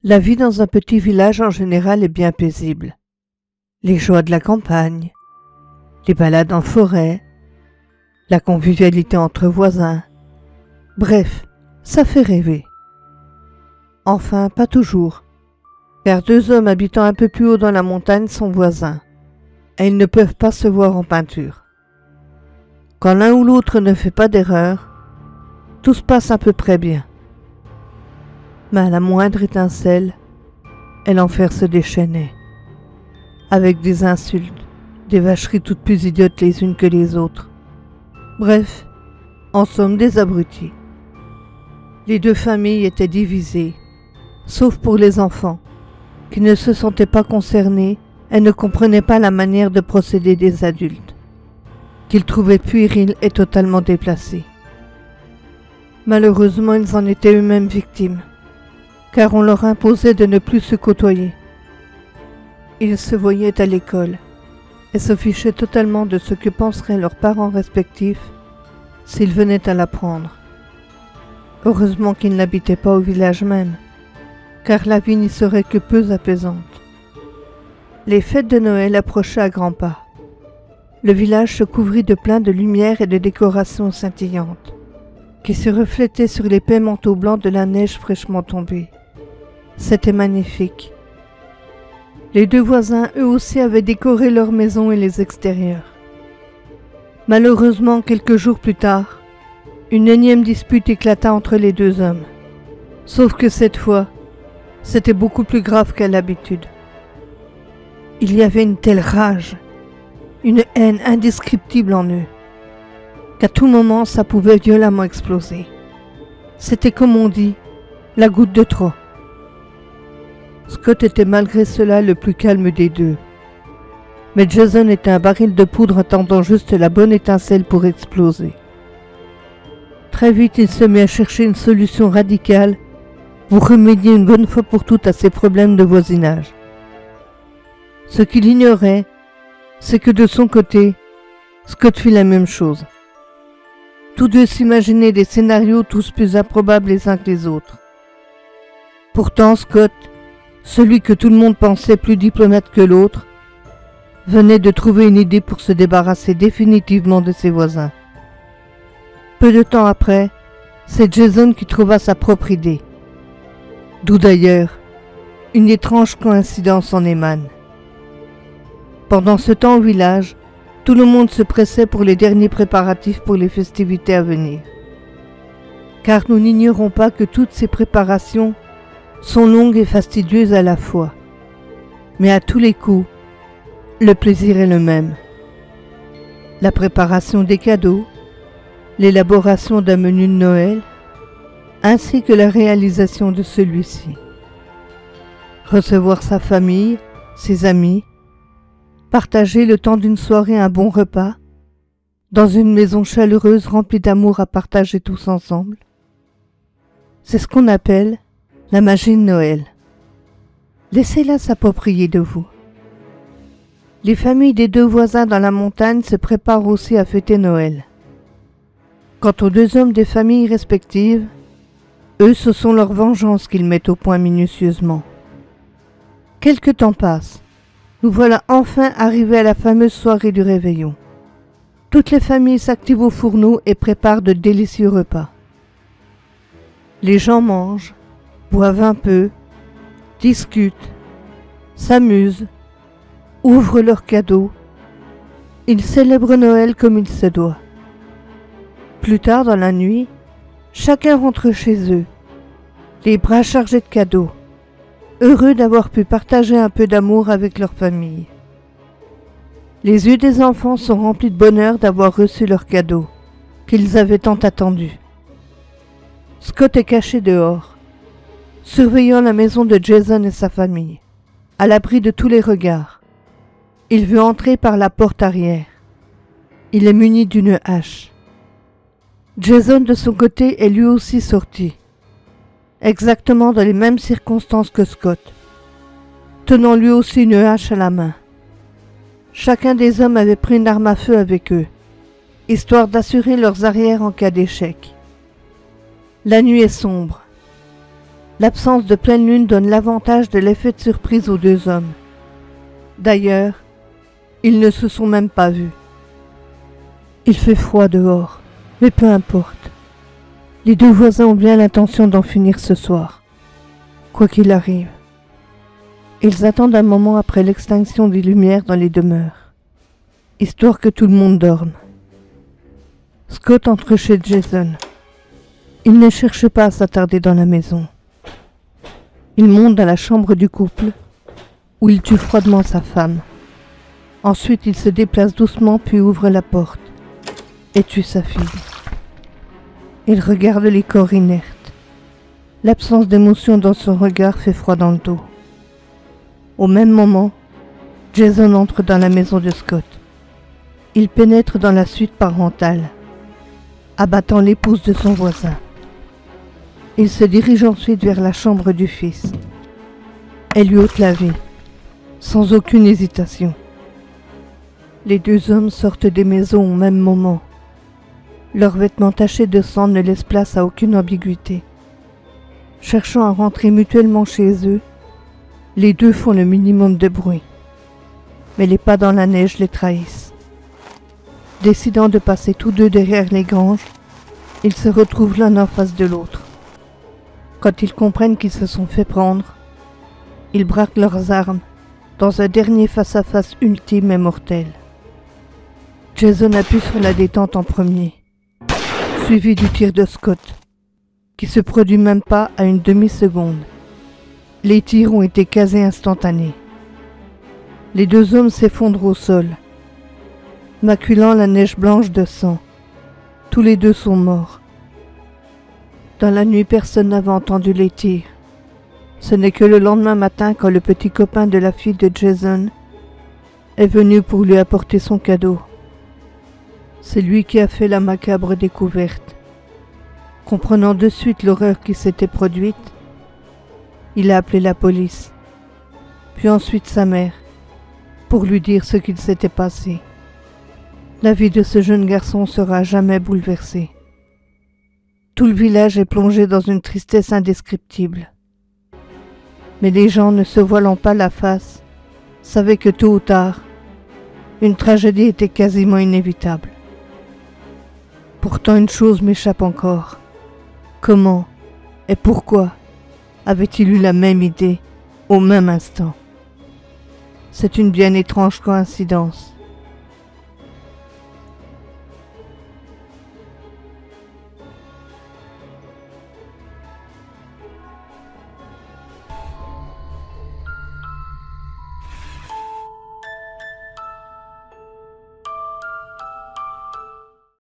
La vie dans un petit village en général est bien paisible. Les joies de la campagne, les balades en forêt, la convivialité entre voisins. Bref, ça fait rêver. Enfin, pas toujours, car deux hommes habitant un peu plus haut dans la montagne sont voisins, et ils ne peuvent pas se voir en peinture. Quand l'un ou l'autre ne fait pas d'erreur, tout se passe à peu près bien. Mais à la moindre étincelle, et l'enfer se déchaînait, avec des insultes, des vacheries toutes plus idiotes les unes que les autres. Bref, en somme des abrutis. Les deux familles étaient divisées, sauf pour les enfants, qui ne se sentaient pas concernés et ne comprenaient pas la manière de procéder des adultes, qu'ils trouvaient puériles et totalement déplacés. Malheureusement, ils en étaient eux-mêmes victimes, car on leur imposait de ne plus se côtoyer. Ils se voyaient à l'école et se fichaient totalement de ce que penseraient leurs parents respectifs s'ils venaient à l'apprendre. Heureusement qu'ils n'habitaient pas au village même, car la vie n'y serait que peu apaisante. Les fêtes de Noël approchaient à grands pas. Le village se couvrit de plein de lumières et de décorations scintillantes, qui se reflétaient sur l'épais manteau blanc de la neige fraîchement tombée. C'était magnifique. Les deux voisins, eux aussi, avaient décoré leurs maisons et les extérieurs. Malheureusement, quelques jours plus tard, une énième dispute éclata entre les deux hommes. Sauf que cette fois, c'était beaucoup plus grave qu'à l'habitude. Il y avait une telle rage, une haine indescriptible en eux, qu'à tout moment ça pouvait violemment exploser. C'était comme on dit, la goutte de trop. Scott était malgré cela le plus calme des deux. Mais Jason était un baril de poudre attendant juste la bonne étincelle pour exploser. Très vite, il se mit à chercher une solution radicale pour remédier une bonne fois pour toutes à ses problèmes de voisinage. Ce qu'il ignorait, c'est que de son côté, Scott fit la même chose. Tous deux s'imaginaient des scénarios tous plus improbables les uns que les autres. Pourtant, Scott, celui que tout le monde pensait plus diplomate que l'autre, venait de trouver une idée pour se débarrasser définitivement de ses voisins. Peu de temps après, c'est Jason qui trouva sa propre idée. D'où d'ailleurs, une étrange coïncidence en émane. Pendant ce temps au village, tout le monde se pressait pour les derniers préparatifs pour les festivités à venir. Car nous n'ignorons pas que toutes ces préparations sont longues et fastidieuses à la fois. Mais à tous les coups, le plaisir est le même. La préparation des cadeaux, l'élaboration d'un menu de Noël, ainsi que la réalisation de celui-ci. Recevoir sa famille, ses amis, partager le temps d'une soirée un bon repas, dans une maison chaleureuse remplie d'amour à partager tous ensemble. C'est ce qu'on appelle la magie de Noël. Laissez-la s'approprier de vous. Les familles des deux voisins dans la montagne se préparent aussi à fêter Noël. Quant aux deux hommes des familles respectives, eux, ce sont leurs vengeances qu'ils mettent au point minutieusement. Quelque temps passe. Nous voilà enfin arrivés à la fameuse soirée du réveillon. Toutes les familles s'activent au fourneau et préparent de délicieux repas. Les gens mangent, boivent un peu, discutent, s'amusent, ouvrent leurs cadeaux. Ils célèbrent Noël comme il se doit. Plus tard dans la nuit, chacun rentre chez eux, les bras chargés de cadeaux, heureux d'avoir pu partager un peu d'amour avec leur famille. Les yeux des enfants sont remplis de bonheur d'avoir reçu leurs cadeaux, qu'ils avaient tant attendus. Scott est caché dehors, surveillant la maison de Jason et sa famille, à l'abri de tous les regards. Il veut entrer par la porte arrière. Il est muni d'une hache. Jason, de son côté, est lui aussi sorti, exactement dans les mêmes circonstances que Scott, tenant lui aussi une hache à la main. Chacun des hommes avait pris une arme à feu avec eux, histoire d'assurer leurs arrières en cas d'échec. La nuit est sombre. L'absence de pleine lune donne l'avantage de l'effet de surprise aux deux hommes. D'ailleurs, ils ne se sont même pas vus. Il fait froid dehors, mais peu importe. Les deux voisins ont bien l'intention d'en finir ce soir, quoi qu'il arrive. Ils attendent un moment après l'extinction des lumières dans les demeures, histoire que tout le monde dorme. Scott entre chez Jason. Il ne cherche pas à s'attarder dans la maison. Il monte dans la chambre du couple, où il tue froidement sa femme. Ensuite, il se déplace doucement puis ouvre la porte et tue sa fille. Il regarde les corps inertes. L'absence d'émotion dans son regard fait froid dans le dos. Au même moment, Jason entre dans la maison de Scott. Il pénètre dans la suite parentale, abattant l'épouse de son voisin. Il se dirige ensuite vers la chambre du fils. Elle lui ôte la vie, sans aucune hésitation. Les deux hommes sortent des maisons au même moment. Leurs vêtements tachés de sang ne laissent place à aucune ambiguïté. Cherchant à rentrer mutuellement chez eux, les deux font le minimum de bruit. Mais les pas dans la neige les trahissent. Décidant de passer tous deux derrière les granges, ils se retrouvent l'un en face de l'autre. Quand ils comprennent qu'ils se sont fait prendre, ils braquent leurs armes dans un dernier face-à-face ultime et mortel. Jason appuie sur la détente en premier, suivi du tir de Scott, qui se produit même pas à une demi-seconde. Les tirs ont été quasi instantanés. Les deux hommes s'effondrent au sol, maculant la neige blanche de sang. Tous les deux sont morts. Dans la nuit, personne n'avait entendu les tirs. Ce n'est que le lendemain matin, quand le petit copain de la fille de Jason est venu pour lui apporter son cadeau. C'est lui qui a fait la macabre découverte. Comprenant de suite l'horreur qui s'était produite, il a appelé la police, puis ensuite sa mère, pour lui dire ce qu'il s'était passé. La vie de ce jeune garçon sera jamais bouleversée. Tout le village est plongé dans une tristesse indescriptible. Mais les gens, ne se voilant pas la face, savaient que tôt ou tard, une tragédie était quasiment inévitable. Pourtant, une chose m'échappe encore. Comment et pourquoi avait-il eu la même idée au même instant? C'est une bien étrange coïncidence.